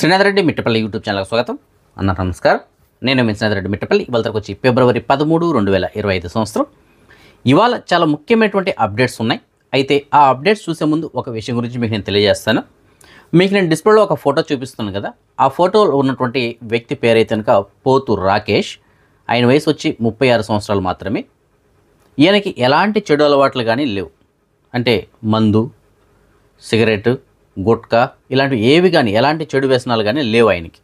Srinath Reddy Mittapalli YouTube ఛానల్కి స్వాగతం అన్న. నమస్కారం. నేను మీ శ్రీనాథ్ రెడ్డి మిట్టపల్లి. ఇవాళ వచ్చి ఫిబ్రవరి 13, 2025 సంవత్సరం. ఇవాళ చాలా ముఖ్యమైనటువంటి అప్డేట్స్ ఉన్నాయి. అయితే ఆ అప్డేట్స్ చూసే ముందు ఒక విషయం గురించి మీకు నేను తెలియజేస్తాను. మీకు నేను డిస్ప్లేలో ఒక ఫోటో చూపిస్తున్నాను కదా, ఆ ఫోటోలో ఉన్నటువంటి వ్యక్తి పేరైతే కనుక పోతు రాకేష్. ఆయన వయసు వచ్చి 36 సంవత్సరాలు మాత్రమే. ఈయనకి ఎలాంటి చెడు అలవాట్లు కానీ లేవు. అంటే మందు, సిగరెట్, గుట్కా ఇలాంటివి ఏవి కానీ ఎలాంటి చెడు వ్యసనాలు కానీ లేవు ఆయనకి.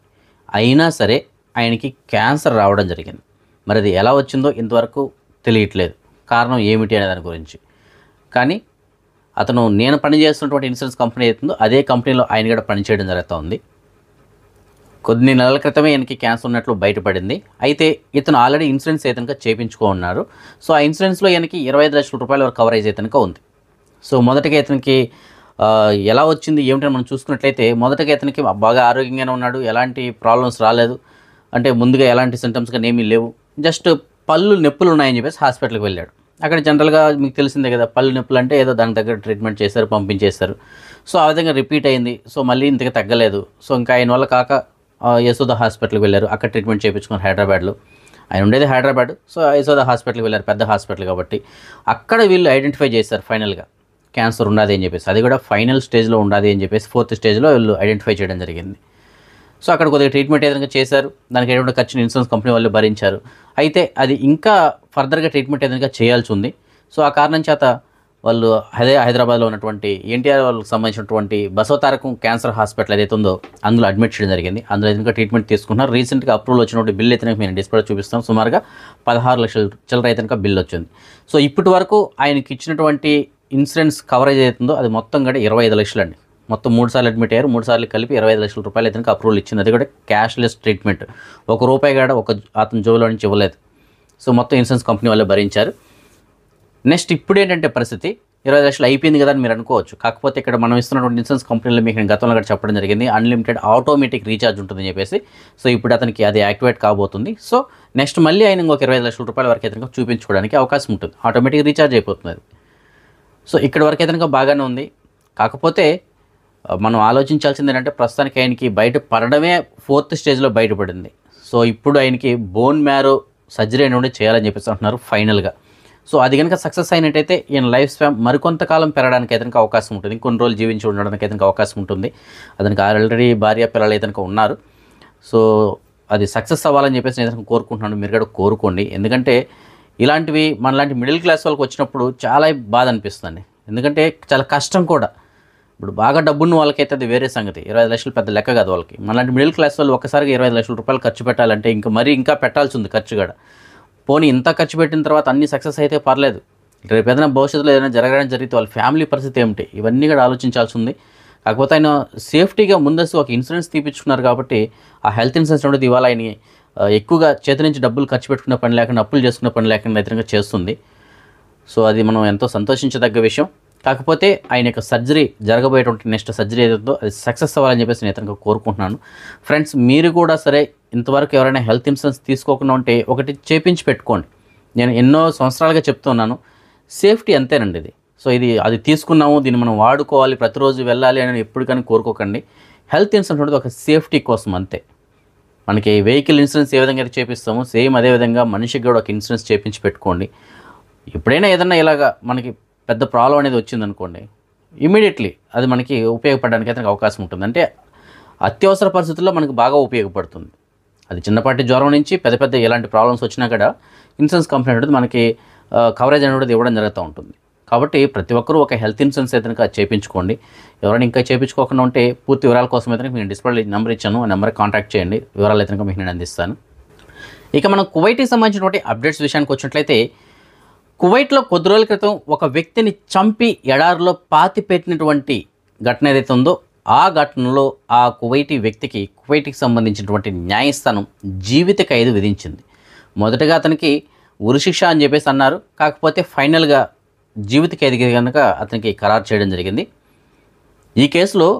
అయినా సరే ఆయనకి క్యాన్సర్ రావడం జరిగింది. మరి అది ఎలా వచ్చిందో ఇంతవరకు తెలియట్లేదు, కారణం ఏమిటి అనే దాని గురించి. కానీ అతను నేను పనిచేస్తున్నటువంటి ఇన్సూరెన్స్ కంపెనీ అవుతుందో అదే కంపెనీలో ఆయన కూడా పనిచేయడం జరుగుతూ ఉంది. కొన్ని నెలల క్రితమే ఈయనకి క్యాన్సర్ ఉన్నట్లు బయటపడింది. అయితే ఇతను ఆల్రెడీ ఇన్సూరెన్స్ అయితే కనుక చేయించుకో ఉన్నారు. సో ఆ ఇన్సూరెన్స్లో ఈయనకి 25 లక్షల రూపాయల వరకు కవరేజ్ అయితే కనుక ఉంది. సో మొదటగా ఇతనికి ఎలా వచ్చింది ఏమిటని మనం చూసుకున్నట్లయితే, మొదటగా ఇతనికి బాగా ఆరోగ్యంగానే ఉన్నాడు, ఎలాంటి ప్రాబ్లమ్స్ రాలేదు. అంటే ముందుగా ఎలాంటి సింటమ్స్ కానీ ఏమీ లేవు. జస్ట్ పళ్ళు నొప్పులు ఉన్నాయని చెప్పేసి హాస్పిటల్కి వెళ్ళాడు. అక్కడ జనరల్గా మీకు తెలిసిందే కదా, పళ్ళు నొప్పులు అంటే ఏదో దాని దగ్గర ట్రీట్మెంట్ చేశారు, పంపించేశారు. సో ఆ విధంగా రిపీట్ అయింది. సో మళ్ళీ ఇంతగా తగ్గలేదు. సో ఇంకా ఆయన వల్ల కాక యశోద హాస్పిటల్కి వెళ్ళారు. అక్కడ ట్రీట్మెంట్ చేయించుకున్నారు హైదరాబాద్లో. ఆయన ఉండేది హైదరాబాద్. సో యశోద హాస్పిటల్కి వెళ్ళారు, పెద్ద హాస్పిటల్ కాబట్టి. అక్కడ వీళ్ళు ఐడెంటిఫై చేశారు ఫైనల్గా క్యాన్సర్ ఉన్నది అని చెప్పేసి. అది కూడా ఫైనల్ స్టేజ్లో ఉన్నది అని చెప్పేసి 4th స్టేజ్లో వీళ్ళు ఐడెంటిఫై చేయడం జరిగింది. సో అక్కడ కొద్దిగా ట్రీట్మెంట్ ఏదైనా చేశారు. దానికి ఎటువంటి ఖర్చుని ఇన్సూరెన్స్ కంపెనీ వాళ్ళు భరించారు. అయితే అది ఇంకా ఫర్దర్గా ట్రీట్మెంట్ ఏదైనా చేయాల్సి ఉంది. సో ఆ కారణం చేత వాళ్ళు హైదరాబాద్లో ఉన్నటువంటి ఎన్టీఆర్ వాళ్ళకి సంబంధించినటువంటి బసవతారకం క్యాన్సర్ హాస్పిటల్ ఏదైతే ఉందో అందులో అడ్మిట్ చేయడం జరిగింది. అందులో ఇంకా ట్రీట్మెంట్ తీసుకున్నారు. రీసెంట్గా అప్రూవల్ వచ్చినటువంటి బిల్ అయితే నేను డిస్ప్లే చూపిస్తాను. సుమారుగా 16 లక్షల చిల్లర అయితే కనుక బిల్ వచ్చింది. సో ఇప్పటి వరకు ఆయనకి ఇచ్చినటువంటి ఇన్సూరెన్స్ కవరేజ్ అవుతుందో అది మొత్తం కూడా 25 లక్షలు అండి. మొత్తం 3 సార్లు అడ్మిట్ అయ్యారు. 3 సార్లు కలిపి 25 లక్షల రూపాయలు అయితే అప్రూవల్ ఇచ్చింది. అది కూడా క్యాష్లెస్ ట్రీట్మెంట్. ₹1 కూడా అతని జోబులో నుంచి ఇవ్వలేదు. సో మొత్తం ఇన్సూరెన్స్ కంపెనీ వాళ్ళే భరించారు. నెక్స్ట్ ఇప్పుడు ఏంటంటే పరిస్థితి 20 లక్షలు అయిపోయింది కదా అని మీరు అనుకోవచ్చు. కాకపోతే ఇక్కడ మనం ఇస్తున్నటువంటి ఇన్సూరెన్స్ కంపెనీలో మీకు నేను గతంలో కూడా చెప్పడం జరిగింది, అన్లిమిటెడ్ ఆటోమేటిక్ రీఛార్జ్ ఉంటుందని చెప్పేసి. సో ఇప్పుడు అతనికి అది యాక్టివేట్ కాబోతుంది. సో నెక్స్ట్ మళ్ళీ ఆయన ఇంకొక 25 లక్షల రూపాయల వరకు అయితే చూపించుకోవడానికి అవకాశం ఉంటుంది. ఆటోమేటిక్ రీఛార్జ్ అయిపోతుంది అది. సో ఇక్కడ వరకు అయితే బాగానే ఉంది. కాకపోతే మనం ఆలోచించాల్సింది ఏంటంటే, ప్రస్తుతానికి ఆయనకి బయట పడడమే 4th స్టేజ్లో బయటపడింది. సో ఇప్పుడు ఆయనకి బోన్ మ్యారో సర్జరీ అనేది చేయాలని చెప్పేసి అంటున్నారు ఫైనల్గా. సో అది కనుక సక్సెస్ అయినట్టయితే ఈయన లైఫ్ స్పాన్ మరికొంతకాలం పెరగడానికి అయితే అవకాశం ఉంటుంది. ఇంకొన్ని రోజులు జీవించి ఉండడానికి అయితే అవకాశం ఉంటుంది. అతనికి ఆల్రెడీ భార్య పిల్లలు అయితే ఉన్నారు. సో అది సక్సెస్ అవ్వాలని చెప్పేసి నేను కోరుకుంటున్నాను. మీరు కూడా కోరుకోండి. ఎందుకంటే ఇలాంటివి మనలాంటి మిడిల్ క్లాస్ వాళ్ళకి వచ్చినప్పుడు చాలా బాధ అనిపిస్తుంది. ఎందుకంటే చాలా కష్టం కూడా. ఇప్పుడు బాగా డబ్బున్న వాళ్ళకైతే అది వేరే సంగతి. 25 లక్షలు పెద్ద లెక్క కాదు వాళ్ళకి. మనలాంటి మిడిల్ క్లాస్ వాళ్ళు ఒక్కసారిగా 25 లక్షల రూపాయలు ఖర్చు పెట్టాలంటే ఇంకా పెట్టాల్సి ఉంది ఖర్చు కూడా. పోనీ ఇంత ఖర్చు పెట్టిన తర్వాత అన్ని సక్సెస్ అయితే పర్లేదు, రేపు ఏదైనా భవిష్యత్తులో ఏదైనా జరగడం జరిగితే వాళ్ళ ఫ్యామిలీ పరిస్థితి ఏమిటి, ఇవన్నీ కూడా ఆలోచించాల్సి ఉంది. కాకపోతే ఆయన సేఫ్టీగా ముందస్తు ఒక ఇన్సూరెన్స్ తీపించుకున్నారు కాబట్టి ఆ హెల్త్ ఇన్సూరెన్స్ అనేది ఇవాళ ఆయన ఎక్కువగా చేతి నుంచి డబ్బులు ఖర్చు పెట్టుకునే పని లేకుండా, అప్పులు చేసుకునే పని లేకుండా అయితే చేస్తుంది. సో అది మనం ఎంతో సంతోషించదగ్గ విషయం. కాకపోతే ఆయన యొక్క సర్జరీ జరగబోయేటువంటి నెక్స్ట్ సర్జరీ ఏదో అది సక్సెస్ అవ్వాలని చెప్పేసి నేను ఇతనికి కోరుకుంటున్నాను. ఫ్రెండ్స్, మీరు కూడా సరే ఇంతవరకు ఎవరైనా హెల్త్ ఇన్సూరెన్స్ తీసుకోకుండా ఉంటే ఒకటి చేపించి పెట్టుకోండి. నేను ఎన్నో సంవత్సరాలుగా చెప్తున్నాను, సేఫ్టీ అంతేనండి ఇది. సో అది తీసుకున్నాము, దీన్ని మనం వాడుకోవాలి, ప్రతిరోజు వెళ్ళాలి అని ఎప్పటికైనా కోరుకోకండి. హెల్త్ ఇన్సూరెన్స్ అనేది ఒక సేఫ్టీ కోసం అంతే. మనకి వెహికల్ ఇన్సూరెన్స్ ఏ విధంగా చేపిస్తామో సేమ్ అదేవిధంగా మనిషికి కూడా ఒక ఇన్సూరెన్స్ చేపించి పెట్టుకోండి. ఎప్పుడైనా ఏదన్నా ఇలాగా మనకి పెద్ద ప్రాబ్లం అనేది వచ్చిందనుకోండి, ఇమీడియట్లీ అది మనకి ఉపయోగపడడానికి అయితే అవకాశం ఉంటుంది. అంటే అత్యవసర పరిస్థితుల్లో మనకు బాగా ఉపయోగపడుతుంది. అది చిన్నపాటి జ్వరం నుంచి పెద్ద ఎలాంటి ప్రాబ్లమ్స్ వచ్చినా కూడా ఇన్సూరెన్స్ కంపెనీ అనేది మనకి కవరేజ్ అనేది ఇవ్వడం జరుగుతూ ఉంటుంది. కాబట్టి ప్రతి ఒక్కరూ ఒక హెల్త్ ఇన్సూరెన్స్ అయితే చేయించుకోండి. ఎవరైనా ఇంకా చేయించుకోకుండా ఉంటే పూర్తి వివరాల కోసం అయితే మీకు డిస్ప్లే నెంబర్ ఇచ్చాను, ఆ నెంబర్కి కాంటాక్ట్ చేయండి. వివరాలు అయితే మీకు నేను అందిస్తాను. ఇక మనం కువైట్కి సంబంధించినటువంటి అప్డేట్స్ విషయానికి వచ్చినట్లయితే, కువైట్లో కొద్ది రోజుల క్రితం ఒక వ్యక్తిని చంపి ఎడారిలో పాతిపెట్టినటువంటి ఘటన ఏదైతే ఉందో ఆ ఘటనలో ఆ కువైటీ వ్యక్తికి కువైట్కి సంబంధించినటువంటి న్యాయస్థానం జీవిత ఖైదు విధించింది. మొదటగా అతనికి ఉరిశిక్ష అని చెప్పేసి అన్నారు. కాకపోతే ఫైనల్గా జీవిత ఖైదుకి కనుక అతనికి ఖరారు చేయడం జరిగింది. ఈ కేసులో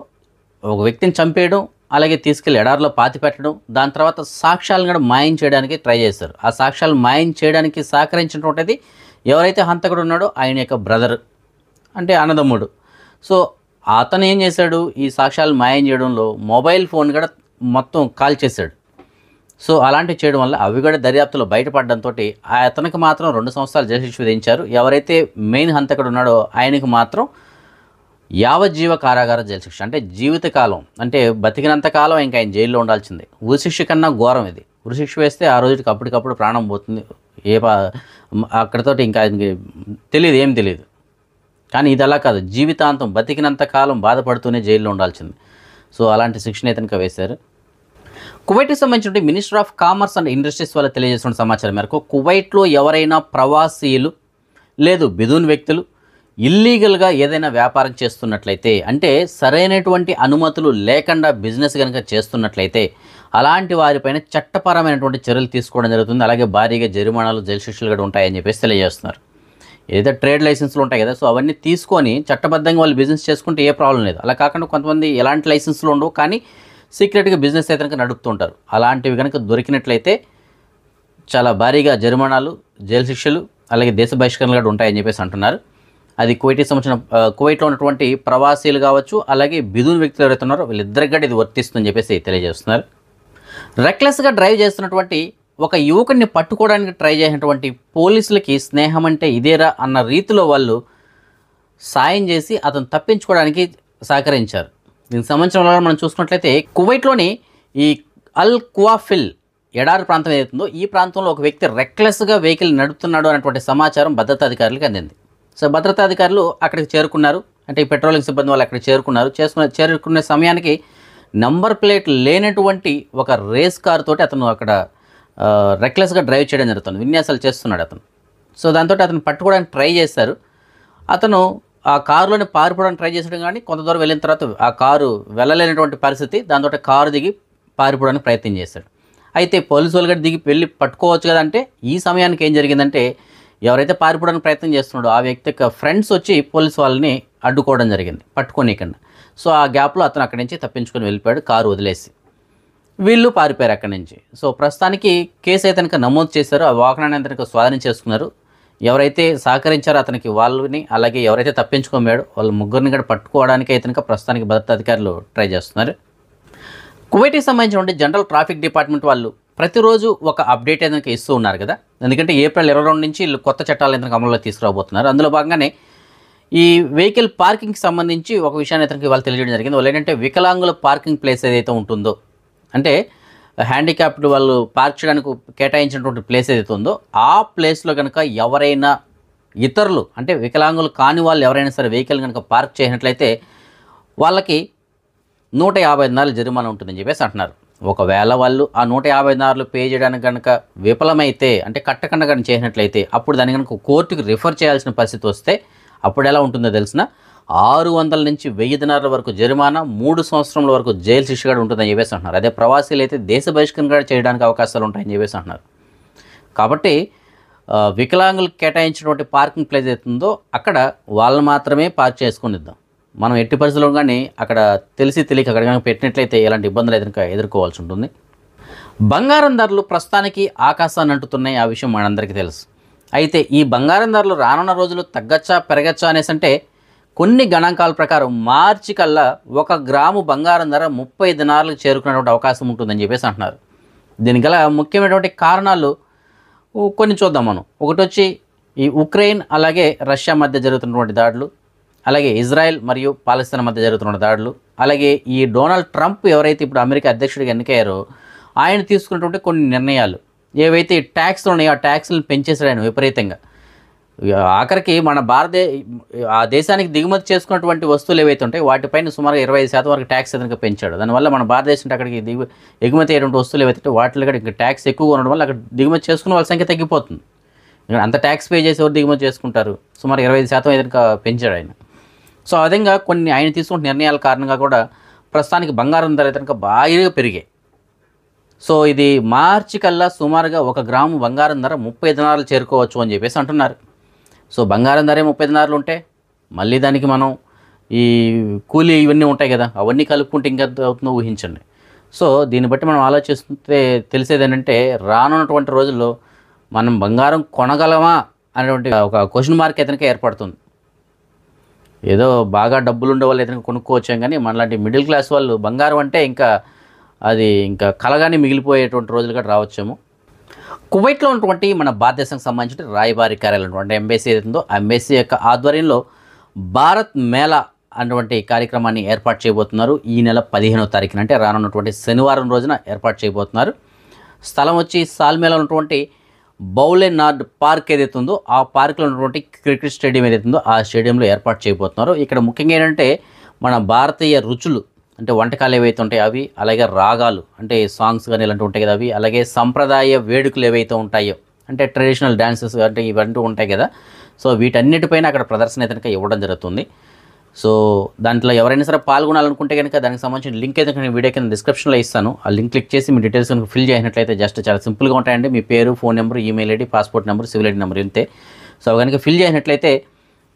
ఒక వ్యక్తిని చంపేయడం, అలాగే తీసుకెళ్లి ఎడారిలో పాతిపెట్టడం, దాని తర్వాత సాక్ష్యాలను కూడా మాయం చేయడానికి ట్రై చేశారు. ఆ సాక్ష్యాలు మాయం చేయడానికి సహకరించినటువంటిది ఎవరైతే హంతకుడు ఉన్నాడో ఆయన యొక్క బ్రదర్, అంటే అన్నదమ్ముడు. సో అతను ఏం చేశాడు, ఈ సాక్ష్యాలు మాయం చేయడంలో మొబైల్ ఫోన్ కూడా మొత్తం కాల్చేశాడు. సో అలాంటివి చేయడం వల్ల అవి కూడా దర్యాప్తులో బయటపడడంతో అతనికి మాత్రం 2 సంవత్సరాలు జైలు శిక్ష విధించారు. ఎవరైతే మెయిన్ హంతకుడు ఉన్నాడో ఆయనకు మాత్రం యావజ్జీవ కారాగార జైలు శిక్ష, అంటే జీవితకాలం, అంటే బతికినంత కాలం ఇంకా ఆయన జైల్లో ఉండాల్సిందే. ఉరిశిక్ష కన్నా ఘోరం ఇది. ఉరిశిక్ష వేస్తే ఆ రోజుకి అప్పటికప్పుడు ప్రాణం పోతుంది. అక్కడితోటి ఇంకా ఆయనకి తెలియదు, ఏం తెలియదు. కానీ ఇది అలా కాదు, జీవితాంతం బతికినంత కాలం బాధపడుతూనే జైల్లో ఉండాల్సింది. సో అలాంటి శిక్షణ ఇతనికి వేశారు. కువైట్కి సంబంధించిన minister of commerce and industries వల్ల తెలియజేస్తున్న సమాచారం మేరకు కువైట్లో ఎవరైనా ప్రవాసీలు లేదు బిదూన్ వ్యక్తులు ఇల్లీగల్గా ఏదైనా వ్యాపారం చేస్తున్నట్లయితే, అంటే సరైనటువంటి అనుమతులు లేకుండా బిజినెస్ కనుక చేస్తున్నట్లయితే అలాంటి వారిపైన చట్టపరమైనటువంటి చర్యలు తీసుకోవడం జరుగుతుంది. అలాగే భారీగా జరిమానాలు, జైలు శిక్షలు కూడా ఉంటాయని చెప్పేసి తెలియజేస్తున్నారు. ఏదైతే ట్రేడ్ లైసెన్స్లు ఉంటాయి కదా, సో అవన్నీ తీసుకొని చట్టబద్ధంగా వాళ్ళు బిజినెస్ చేసుకుంటే ఏ ప్రాబ్లం లేదు. అలా కాకుండా కొంతమంది ఎలాంటి లైసెన్స్లు ఉండవు కానీ సీక్రెట్గా బిజినెస్ అయితే కనుక నడుపుతుంటారు. అలాంటివి కనుక దొరికినట్లయితే చాలా భారీగా జరిమానాలు, జైలు శిక్షలు, అలాగే దేశ బహిష్కరణలు కూడా ఉంటాయని చెప్పేసి అంటున్నారు. అది కువైట్కి సంబంధించిన కువైట్లో ఉన్నటువంటి ప్రవాసీలు కావచ్చు, అలాగే బిదూన్ వ్యక్తులు ఎవరైతే ఉన్నారో వీళ్ళిద్దరికి కూడా ఇది వర్తిస్తుందని చెప్పేసి తెలియజేస్తున్నారు. రెక్లెస్గా డ్రైవ్ చేస్తున్నటువంటి ఒక యువకుడిని పట్టుకోవడానికి ట్రై చేసినటువంటి పోలీసులకి స్నేహం అంటే ఇదేరా అన్న రీతిలో వాళ్ళు సాయం చేసి అతను తప్పించుకోవడానికి సహకరించారు. దీనికి సంబంధించిన మనం చూసుకున్నట్లయితే కువైట్లోని ఈ అల్ కువాఫిల్ ఎడారి ప్రాంతం ఏదైతుందో ఈ ప్రాంతంలో ఒక వ్యక్తి రెక్లెస్గా వెహికల్ నడుపుతున్నాడు అనేటువంటి సమాచారం భద్రతా అధికారులకు అందింది. సో భద్రతా అధికారులు అక్కడికి చేరుకున్నారు. అంటే ఈ పెట్రోలింగ్ సిబ్బంది వాళ్ళు అక్కడికి చేరుకునే సమయానికి నంబర్ ప్లేట్ లేనటువంటి ఒక రేస్ కార్ తోటి అతను అక్కడ రెక్లెస్గా డ్రైవ్ చేయడం జరుగుతుంది. విన్యాసాలు చేస్తున్నాడు అతను. సో దాంతో అతను పట్టుకోవడానికి ట్రై చేశారు. అతను ఆ కారులోనే పారిపోవడానికి ట్రై చేసాడు కానీ కొంత దూరం వెళ్ళిన తర్వాత ఆ కారు వెళ్ళలేనటువంటి పరిస్థితి. దాంతో కారు దిగి పారిపోవడానికి ప్రయత్నం చేశాడు. అయితే పోలీసు వాళ్ళు కూడా దిగి వెళ్ళి పట్టుకోవచ్చు కదంటే ఈ సమయానికి ఏం జరిగిందంటే ఎవరైతే పారిపోవడానికి ప్రయత్నం చేస్తున్నాడో ఆ వ్యక్తి యొక్క ఫ్రెండ్స్ వచ్చి పోలీసు వాళ్ళని అడ్డుకోవడం జరిగింది పట్టుకోనీకన్నా. సో ఆ గ్యాప్లో అతను అక్కడి నుంచి తప్పించుకొని వెళ్ళిపోయాడు కారు వదిలేసి. వీళ్ళు పారిపోయారు అక్కడి నుంచి. సో ప్రస్తుతానికి కేసు అయితే కనుక నమోదు చేశారో ఆ వాహనాన్ని కనుక స్వాధీనం చేసుకున్నారు. ఎవరైతే సహకరించారో అతనికి వాళ్ళని, అలాగే ఎవరైతే తప్పించుకోమేడో వాళ్ళ ముగ్గురిని కూడా పట్టుకోవడానికి అయితే కనుక ప్రస్తుతానికి భద్రతా అధికారులు ట్రై చేస్తున్నారు. కువైట్కి సంబంధించిన జనరల్ ట్రాఫిక్ డిపార్ట్మెంట్ వాళ్ళు ప్రతిరోజు ఒక అప్డేట్ ఏదైనా ఇస్తూ ఉన్నారు కదా. ఎందుకంటే ఏప్రిల్ 22 నుంచి వీళ్ళు కొత్త చట్టాలు ఏదైనా అమలులో తీసుకురాబోతున్నారు. అందులో భాగంగానే ఈ వెహికల్ పార్కింగ్కి సంబంధించి ఒక విషయాన్ని ఇతనికి వాళ్ళు తెలియజేయడం జరిగింది. వాళ్ళు ఏంటంటే వికలాంగుల పార్కింగ్ ప్లేస్ ఏదైతే ఉంటుందో, అంటే హ్యాండిక్యాప్డ్ వాళ్ళు పార్క్ చేయడానికి కేటాయించినటువంటి ప్లేస్ ఏదైతే ఉందో ఆ ప్లేస్లో కనుక ఎవరైనా ఇతరులు అంటే వికలాంగులు కాని వాళ్ళు ఎవరైనా సరే వెహికల్ కనుక పార్క్ చేసినట్లయితే వాళ్ళకి 150 దినాలు జరిమానా ఉంటుందని చెప్పేసి అంటున్నారు. ఒకవేళ వాళ్ళు ఆ 150 దినాలు పే చేయడానికి కనుక విఫలమైతే, అంటే కట్టకుండా కనుక చేసినట్లయితే అప్పుడు దాన్ని కనుక కోర్టుకి రిఫర్ చేయాల్సిన పరిస్థితి వస్తే అప్పుడు ఎలా ఉంటుందో తెలిసిన 600 నుంచి 1000 దినాల వరకు జరిమానా, 3 సంవత్సరాల వరకు జైలు శిక్ష కూడా ఉంటుందని చెప్పేసి అంటున్నారు. అదే ప్రవాసీలు అయితే దేశ బహిష్కరణ కూడా చేయడానికి అవకాశాలు ఉంటాయని చెప్పేసి అంటున్నారు. కాబట్టి వికలాంగులకు కేటాయించినటువంటి పార్కింగ్ ప్లేస్ అవుతుందో అక్కడ వాళ్ళని మాత్రమే పార్క్ చేసుకుని ఇద్దాం. మనం ఎట్టి పరిస్థితుల్లో కానీ అక్కడ తెలియక అక్కడ కనుక పెట్టినట్లయితే ఎలాంటి ఇబ్బందులు అయితే ఎదుర్కోవాల్సి ఉంటుంది. బంగారం ధరలు ప్రస్తుతానికి ఆకాశాన్ని అంటుతున్నాయి. ఆ విషయం మనందరికీ తెలుసు. అయితే ఈ బంగారం ధరలు రానున్న రోజులు తగ్గచ్చా పెరగచ్చా అనేసి అంటే కొన్ని గణాంకాల ప్రకారం మార్చి కల్లా 1 గ్రాము బంగారం ధర 30 దినాలకు చేరుకునేటువంటి అవకాశం ఉంటుందని చెప్పేసి అంటున్నారు. దీనికి గల ముఖ్యమైనటువంటి కారణాలు కొన్ని చూద్దాం మనం. ఒకటి వచ్చి ఈ ఉక్రెయిన్ అలాగే రష్యా మధ్య జరుగుతున్నటువంటి దాడులు, అలాగే ఇజ్రాయెల్ మరియు పాలస్తీనా మధ్య జరుగుతున్న దాడులు, అలాగే ఈ డొనాల్డ్ ట్రంప్ ఎవరైతే ఇప్పుడు అమెరికా అధ్యక్షుడిగా ఎన్నికయ్యారో ఆయన తీసుకున్నటువంటి కొన్ని నిర్ణయాలు, ఏవైతే ట్యాక్స్లు ఉన్నాయో ఆ ట్యాక్స్లను పెంచేసాడు ఆయన విపరీతంగా. ఆఖరికి మన ఆ దేశానికి దిగుమతి చేసుకున్నటువంటి వస్తువులు ఏవైతే ఉంటాయో వాటిపైన సుమారుగా 25% వరకు ట్యాక్స్ ఏదైనా పెంచాడు. దానివల్ల మన భారతదేశం అక్కడికి ఎగుమతి అయ్యేటువంటి వస్తువులు ఏవైతే వాటిలో కూడా ఇంకా ట్యాక్స్ ఎక్కువగా ఉండడం వల్ల అక్కడ దిగుమతి చేసుకున్న వాళ్ళ సంఖ్య తగ్గిపోతుంది. అంత ట్యాక్స్ పే చేసి ఎవరు దిగుమతి చేసుకుంటారు? సుమారు 25% ఏదైనా పెంచాడు ఆయన. సో ఆ విధంగా కొన్ని ఆయన తీసుకున్న నిర్ణయాల కారణంగా కూడా ప్రస్తుతానికి బంగారం ధర అయితే భారీగా పెరిగాయి. సో ఇది మార్చి కల్లా సుమారుగా 1 గ్రాము బంగారం ధర 30 దినాలు చేరుకోవచ్చు అని చెప్పేసి అంటున్నారు. సో బంగారం ధరే 30 దినాలు ఉంటే మళ్ళీ దానికి మనం ఈ కూలీ ఇవన్నీ ఉంటాయి కదా, అవన్నీ కలుపుకుంటే ఇంకా అవుతుందో ఊహించండి. సో దీన్ని బట్టి మనం ఆలోచిస్తే తెలిసేది ఏంటంటే రానున్నటువంటి రోజుల్లో మనం బంగారం కొనగలమా అనేటువంటి ఒక క్వశ్చన్ మార్క్ అయితే ఏర్పడుతుంది. ఏదో బాగా డబ్బులు ఉండే వాళ్ళు ఏదైనా కొనుక్కోవచ్చాం కానీ మనలాంటి మిడిల్ క్లాస్ వాళ్ళు బంగారం అంటే ఇంకా అది ఇంకా కలగానే మిగిలిపోయేటువంటి రోజులు కూడా రావచ్చేమో. కువైట్లో ఉన్నటువంటి మన భారతదేశానికి సంబంధించిన రాయబారి కార్యాలయం అంటే ఎంబసీ ఏదైతుందో ఆ ఎంబసీ యొక్క ఆధ్వర్యంలో భారత్ మేళా అటువంటి కార్యక్రమాన్ని ఏర్పాటు చేయబోతున్నారు. ఈ నెల 15వ తారీఖున అంటే రానున్నటువంటి శనివారం రోజున ఏర్పాటు చేయబోతున్నారు. స్థలం వచ్చి సాల్మేలో ఉన్నటువంటి బౌలెనార్డ్ పార్క్ ఏదైతుందో ఆ పార్క్లో ఉన్నటువంటి క్రికెట్ స్టేడియం ఏదైతుందో ఆ స్టేడియంలో ఏర్పాటు చేయబోతున్నారు. ఇక్కడ ముఖ్యంగా ఏంటంటే మన భారతీయ రుచులు అంటే వంటకాలు ఏవైతే ఉంటాయో అవి, అలాగే రాగాలు అంటే సాంగ్స్ కానీ ఇలాంటివి ఉంటాయి కదా అవి, అలాగే సంప్రదాయ వేడుకలు ఏవైతే ఉంటాయో అంటే ట్రెడిషనల్ డ్యాన్సెస్ అంటే ఇవన్నీ ఉంటాయి కదా. సో వీటన్నిటిపైన అక్కడ ప్రదర్శన అయితే కనుక ఇవ్వడం జరుగుతుంది. సో దాంట్లో ఎవరైనా సరే పాల్గొనాలనుకుంటే కనుక దానికి సంబంధించిన లింక్ అయితే నేను వీడియో కింద డిస్క్రిప్షన్లో ఇస్తాను. ఆ లింక్ క్లిక్ చేసి మీ డీటెయిల్స్ కనుక ఫిల్ చేసినట్లయితే జస్ట్ చాలా సింపుల్గా ఉంటాయండి. మీ పేరు, phone number, email ID, passport number, civil ID number ఇంతే. సో కనుక ఫిల్ చేసినట్లయితే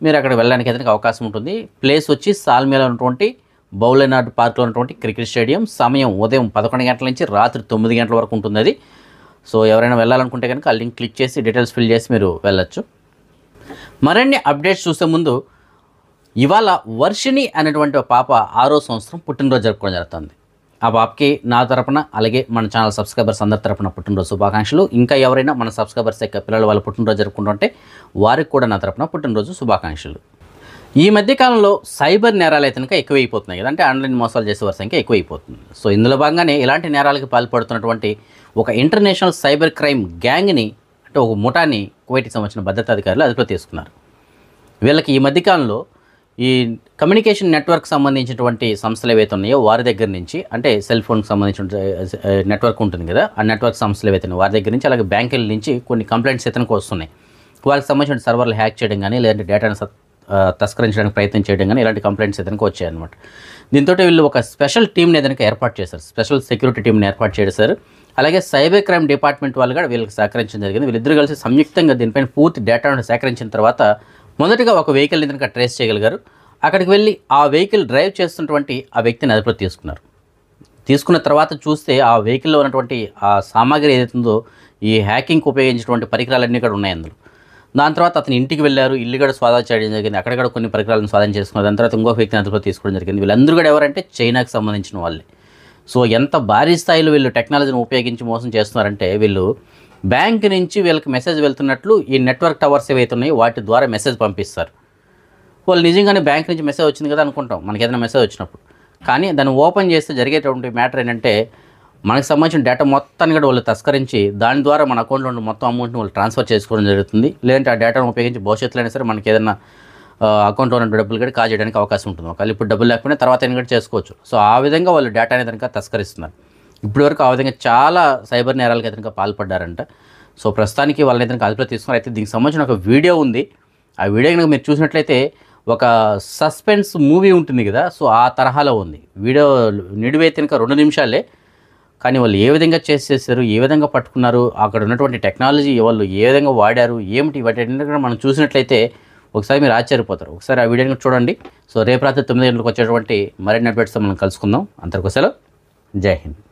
మీరు అక్కడ వెళ్ళడానికి అయితే అవకాశం ఉంటుంది. ప్లేస్ వచ్చి సాల్మేలో ఉన్నటువంటి బౌలెనార్డ్ పార్క్లో ఉన్నటువంటి క్రికెట్ స్టేడియం. సమయం ఉదయం 11 గంటల నుంచి రాత్రి 9 గంటల వరకు ఉంటుంది అది. సో ఎవరైనా వెళ్ళాలనుకుంటే కనుక ఆ లింక్ క్లిక్ చేసి డీటెయిల్స్ ఫిల్ చేసి మీరు వెళ్ళొచ్చు. మరిన్ని అప్డేట్స్ చూసే ముందు ఇవాళ వర్షిణి అనేటువంటి పాప 6వ సంవత్సరం పుట్టినరోజు జరుపుకోవడం జరుగుతుంది. ఆ పాపకి నా తరపున అలాగే మన ఛానల్ సబ్స్క్రైబర్స్ అందరి తరపున పుట్టినరోజు శుభాకాంక్షలు. ఇంకా ఎవరైనా మన సబ్స్క్రైబర్స్ యొక్క పిల్లలు వాళ్ళ పుట్టినరోజు జరుపుకుంటుంటే వారికి కూడా నా తరపున పుట్టినరోజు శుభాకాంక్షలు. ఈ మధ్యకాలంలో సైబర్ నేరాలు అయితే కనుక ఎక్కువైపోతున్నాయి కదా, అంటే ఆన్లైన్ మోసాలు చేసే వారి సంఖ్య ఎక్కువైపోతుంది. సో ఇందులో భాగంగానే ఇలాంటి నేరాలకు పాల్పడుతున్నటువంటి ఒక ఇంటర్నేషనల్ సైబర్ క్రైమ్ గ్యాంగ్ని అంటే ఒక ముఠాని కువైట్కి సంబంధించిన భద్రతాధికారులు అదుపులో తీసుకున్నారు. వీళ్ళకి ఈ మధ్యకాలంలో ఈ కమ్యూనికేషన్ నెట్వర్క్ సంబంధించినటువంటి సంస్థలు ఏవైతే ఉన్నాయో వారి దగ్గర నుంచి అంటే సెల్ ఫోన్కి సంబంధించిన నెట్వర్క్ ఉంటుంది కదా, ఆ నెట్వర్క్ సంస్థలు ఏవైతే ఉన్నాయో వారి దగ్గర నుంచి అలాగే బ్యాంకుల నుంచి కొన్ని కంప్లైంట్స్ ఇతనికి వస్తున్నాయి. వారికి సంబంధించిన సర్వర్లు హ్యాక్ చేయడం కానీ లేదంటే డేటాను తస్కరించడానికి ప్రయత్నం చేయడం కానీ ఇలాంటి కంప్లైంట్స్ ఇతనికి వచ్చాయన్నమాట. దీంతో వీళ్ళు ఒక స్పెషల్ టీమ్ని ఏదైనా ఏర్పాటు చేశారు, స్పెషల్ సెక్యూరిటీ టీమ్ని ఏర్పాటు చేశారు. అలాగే సైబర్ క్రైమ్ డిపార్ట్మెంట్ వాళ్ళు కూడా వీళ్ళకి సేకరించడం జరిగింది. వీళ్ళిద్దరూ కలిసి సంయుక్తంగా దీనిపైన పూర్తి డేటాను సేకరించిన తర్వాత మొదటగా ఒక వెహికల్ని కనుక ట్రేస్ చేయగలిగారు. అక్కడికి వెళ్ళి ఆ వెహికల్ డ్రైవ్ చేస్తున్నటువంటి ఆ వ్యక్తిని అదుపులో తీసుకున్నారు. తీసుకున్న తర్వాత చూస్తే ఆ వెహికల్లో ఉన్నటువంటి ఆ సామాగ్రి ఏదైతుందో ఈ హ్యాకింగ్కి ఉపయోగించినటువంటి పరికరాలన్నీ కూడా ఉన్నాయి అందులో. దాని తర్వాత అతని ఇంటికి వెళ్ళారు, ఇల్లు కూడా స్వాధీనం చేయడం జరిగింది. అక్కడ కూడా కొన్ని పరికరాలను స్వాధీనం చేసుకున్నారు. దాని తర్వాత ఇంకొక వ్యక్తిని అదుపులో తీసుకోవడం జరిగింది. వీళ్ళందరూ కూడా ఎవరంటే చైనాకి సంబంధించిన వాళ్ళే. సో ఎంత భారీ స్థాయిలో వీళ్ళు టెక్నాలజీని ఉపయోగించి మోసం చేస్తున్నారంటే వీళ్ళు బ్యాంక్ నుంచి వీళ్ళకి మెసేజ్ వెళ్తున్నట్లు ఈ నెట్వర్క్ టవర్స్ ఏవైతే ఉన్నాయో వాటి ద్వారా మెసేజ్ పంపిస్తారు. వాళ్ళు నిజంగానే బ్యాంక్ నుంచి మెసేజ్ వచ్చింది కదా అనుకుంటాం మనకి ఏదైనా మెసేజ్ వచ్చినప్పుడు. కానీ దాన్ని ఓపెన్ చేస్తే జరిగేటువంటి మ్యాటర్ ఏంటంటే మనకు సంబంధించిన డేటా మొత్తాన్ని కూడా వాళ్ళు తస్కరించి దాని ద్వారా మన అకౌంట్లో ఉన్న మొత్తం అమౌంట్ని వాళ్ళు ట్రాన్స్ఫర్ చేసుకోవడం జరుగుతుంది. లేదంటే ఆ డేటాను ఉపయోగించి భవిష్యత్తులో అయినా సరే మనకి ఏదైనా అకౌంట్లో ఉన్న డబ్బులు కూడా కాజేయడానికి అవకాశం ఉంటుంది. ఒకవేళ ఇప్పుడు డబ్బులు లేకపోయినా తర్వాత అయినా కూడా చేసుకోవచ్చు. సో ఆ విధంగా వాళ్ళు డేటా అనేది కనుక తస్కరిస్తున్నారు. ఇప్పటివరకు ఆ విధంగా చాలా సైబర్ నేరాలకు అయితే పాల్పడ్డారంట. సో ప్రస్తుతానికి వాళ్ళని అయితే అదుపులో తీసుకున్నారు. అయితే దీనికి సంబంధించిన ఒక వీడియో ఉంది. ఆ వీడియో కనుక మీరు చూసినట్లయితే ఒక సస్పెన్స్ మూవీ ఉంటుంది కదా, సో ఆ తరహాలో ఉంది. వీడియో నిడివైతే కనుక 2 నిమిషాలే. కానీ వాళ్ళు ఏ విధంగా చేసేసారు, ఏ విధంగా పట్టుకున్నారు, అక్కడ ఉన్నటువంటి టెక్నాలజీ వాళ్ళు ఏ విధంగా వాడారు, ఏమిటి వాటి కూడా మనం చూసినట్లయితే ఒకసారి మీరు ఆశ్చర్యపోతారు. ఒకసారి ఆ వీడియోని చూడండి. సో రేపు రాత్రి 9 గంటలకు వచ్చేటువంటి మరిన్ని అప్డేట్స్ మనం కలుసుకుందాం. అంతవరకు సెలవు. జై హింద్.